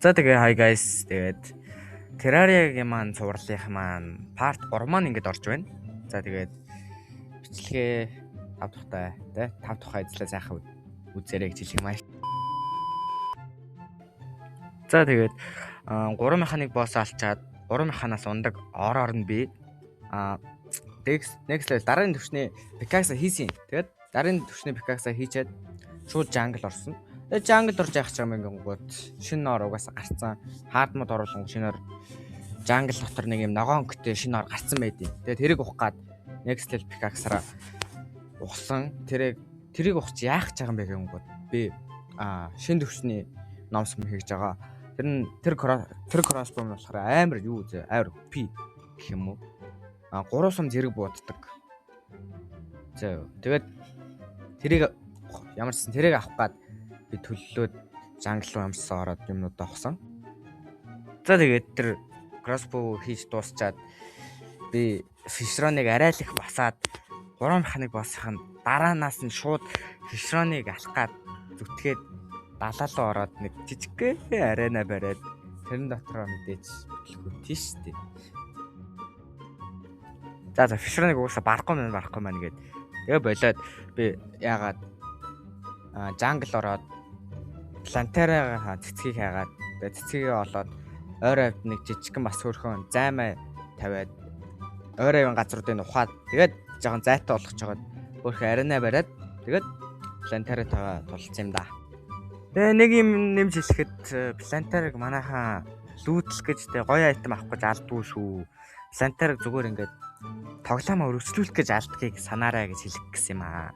За тэгээ hi guys. Тэгээд Terraria-гийн маань цувралынх маань part 3 маань ингэж орж байна. За тэгээд бичлэгээ 5 дахьтай тий 5 дахь ажиллаа сайхан үзээрэй гэж хэлэх юм аа. За тэгээд 3 механик босс алчаад 3 механаас ундаг ороор нь би next level дараагийн төвшний Pickaxe хийсэн. Тэгээд дараагийн төвшний Pickaxe хийчээд шууд jungle орсон. Тэгээд jungle орж явах юм ингэнгүүт шинэ ор угаасаа гарцсан. Hard mode оруулсан шинээр jungle дотор нэг юм ногоон өнгөтэй шинэ ор гарцсан байдیں۔ Тэгээд тэрийг ухах гад next level Pickaxe-аараа ухсан. Тэрийг ухаж яах гэж байгаа юм бэ гэнгүүт би шинэ төвшний номс юм хийж байгаа. Тэр crossbow нь болохоор амар юу зэ амар OP гэх юм уу. 3 сум зэрэг бууддаг. За тэгээд тэрийг ямар ч тэрийг авах гад би төлөлөөд jungle руу ямарсан ороод юмнуудаа авсан. За тэгээд тэр crossbow хийж дуусчаад би Fishron-ыг арай л их басаад 3 механик боссхийн дараанаас нь шууд Fishron-ыг алах гад зүтгээд далаалуу ороод нэг жижигхэн арена бариад тэрэн дотроо мэдээж хэлэхгүй тийш дээ. За Fishron-ыг уусаа барахгүй маань гээд тэгээ болоод би яагаад jungle ороод Plantera-га цэцгийг хайгаад тэгээ цэцгийг олоод ойр авд нэг жижигхэн бас хөрхөн займаа тавиад ойр авийн газруудыг ухаад тэгээд жоохон зайтай болгож жагаад хөрхөн арена бариад тэгээд Plantera-тайгаа тулцсан юм да. Тэгээ нэг юм нэмж хэлэхэд Plantera-г манайхаа лүүтлэх гэж тэгээ гоё айтем авах гэж алдгүй шүү. Plantera-г зүгээр ингээд тоглоомоо өргөжлүүлэх гэж алдгийг санаарай гэж хэлэх гэсэн юм аа.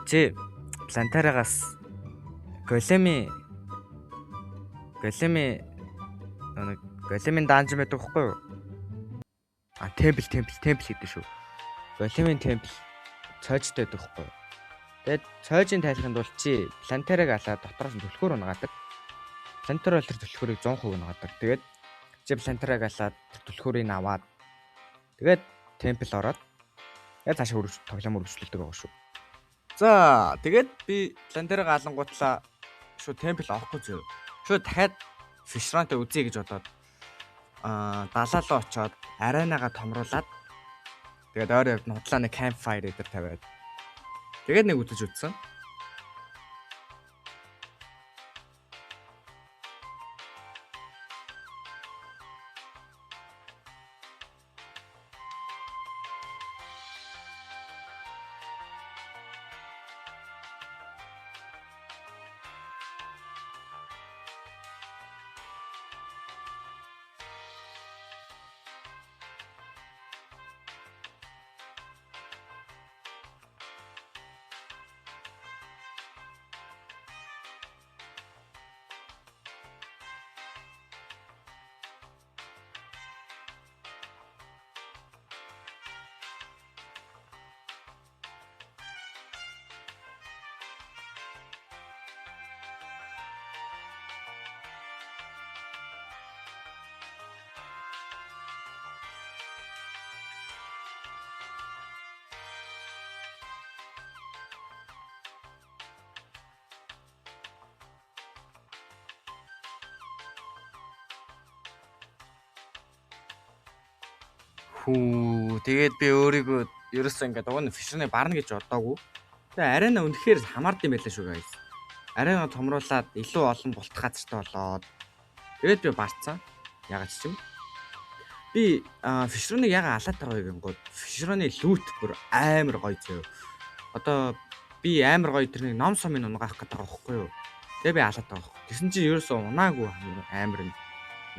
Чи Plantera-гаас големийн даанж мэддэг байхгүй юу? Темпл гэдэг шүү. Големийн темпл цоожтой байдаг байхгүй юу? Тэгээд цоожийн тайлханд бол чи Plantera-г алаад дотроос нь түлхүүр унагаадаг. Plantera бол тэр түлхүүрийг 100% унагаадаг. Тэгээд чи Plantera-г алаад түлхүүрийг аваад тэгээд темпл ороод тэгээд цаашаа тоглоом өргөжлүүлдэг байгаа шүү. За тэгээд би Plantera-г алангуутлаа шууд темпл авахгүй зөө. Шууд дахиад Fishron-тай үзье гэж бодоод далаалуу очоод аренага томруулаад тэгээд ойр явд нь худлаа нэг campfire дээр тавиад тэгээд нэг үтэж үтсэн. Тэгээд би өөрийгөө ерөөсөө ингээд уг нь Fishron-ыг барна гэж бодоагүй. Тэгээ арена үнэхээр хамаард юм байлаа шүү guys. Арена томруулаад илүү олон булт газартай болоод тэгээд би барцсан. Ягаад ч юм. Би Fishron-ыг ягаа алаад байгаа юм гээд Fishron-ы лут бүр амар гоё зөө. Одоо би амар гоё тэрний ном сумын унгаах гэдэг байгаа байхгүй юу. Тэгээ би алаад байгаа. Тэсэн чи ерөөсөө унаагүй амар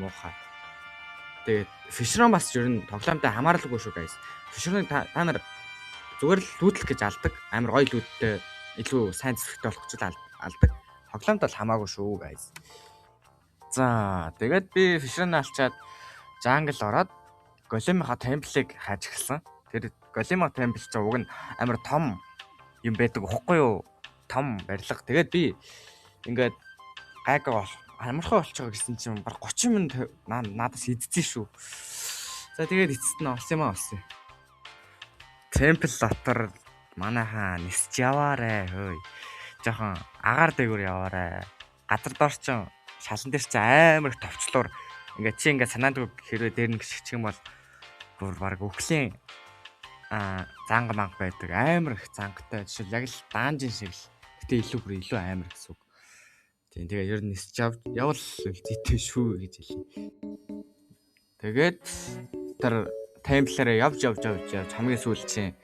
муухай. Тэгээд Fishron бас ер нь тоглоомтой хамааралгүй шүү guys. Fishron-ыг та нар зүгээр л лүүтлэх гэж алдаг. Амар гоё лүүдтэй илүү сайн зэрэгтэй болох гэж алдаг. Тоглоомтой л хамаагүй шүү guys. За тэгээд би Fishron-ыг алчаад jungle ороод големийнхаа темплийг хайж эхэлсэн. Тэр големийнхаа темпл ч уг нь амар том юм байдаг واخгүй юу? Том барилга. Тэгээд би ингээд гайгаа амархаа болчих байгаа гэсэн чинь баг 30 минут надаас идчихсэн шүү. За тэгээд эцэст нь олсон юм аа олсон. Темпл дотор манайхаа нисч яваарэ хөөе. Жохон агаар дээгүүр яваарэ. Газар дорчин шалан дээр чи амар их товчлуур ингээд чи ингээд санаандгүй хэрвээ дээр нь гიშгчих юм бол бүр баг өхлийн занга манга байдаг амар их зангтай. Жишээл яг л даанжин шиг л. Гэтэ илүү амар гэсэн үг. Тийм тэгээ ер нь нисч явал зүйтэй шүү гэж хэлээ. Тэгээд тэр таймлаараа явж хамгийн сүүл чинь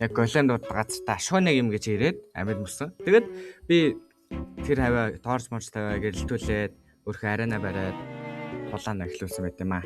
яг голландууд газартаа ашхоныг юм гэж ирээд амьд мөсөн. Тэгээд би тэр хаваа тоорч морч тавиа гэрэлтүүлээд өөрхөн арена бариад тулаан эхлүүлсэн байт юм аа.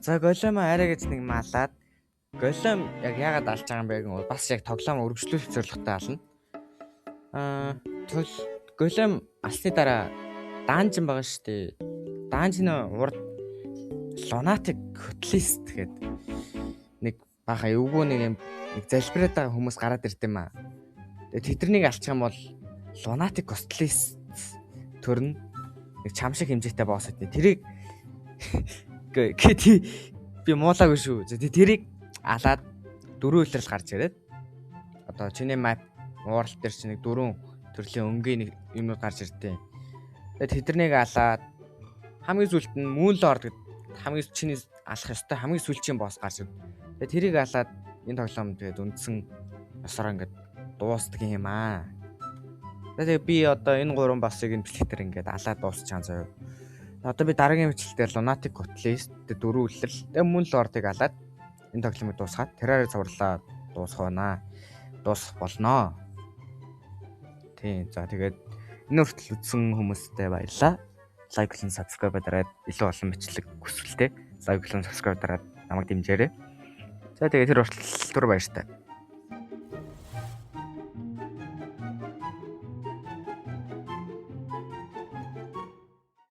За голлом арай гэж нэг малаад голлом яг яагаад алж байгаа юм бэ гэн бас яг тоглоом өргөжлүүлэх зорилготой ална. Голлом алсны дараа даанжин байгаа шүү дээ. Даанжны урд лунатик хөтлист гэхэд нэг баха эвгүй нэг залбираад байгаа хүмүүс гараад ирд юм аа. Тэгээд тэднийг алчих юм бол лунатик хөтлист төрн нэг чам шиг хэмжээтэй босс гэдэг. Тэрийг би муулаагүй шүү. Тэрийг алаад 4 үлрэл гарч ирээд одоо чиний map уурал дээр чи нэг 4 төрлийн өнгийн юмнууд гарч ирдээ. Тэгээд тэднийг алаад хамгийн сүүлд нь Moonlord гэдэг хамгийн чиний алах ёстой хамгийн сүүлчийн босс гарч ирд. Тэгээд тэрийг алаад энэ тоглоом тэгээд үндсэн ёсоор ингээд дуустдаг юм аа. Тэгээд би одоо энэ 3 боссыг энэ бичлэгтэр ингээд алаад дуусчихсан заяа. Одоо би дараагийн бичлэгтэр Lunatic Hotlist 4 үлрэл тэгээд Moonlord-ыг алаад энэ тоглоомыг дуусгаад Terraria цувралаа дуусгах байна. Дуусгах болноо. Тийм. За тэгээд энэ хүртэл үзсэн хүмүүстээ баярлалаа. Лайк болон subscribe дараад илүү олон бичлэг хүсвэлтэй. Лайк болон subscribe дараад намайг дэмжээрэй. За тэгээд тэр хүртэл түр баяртай.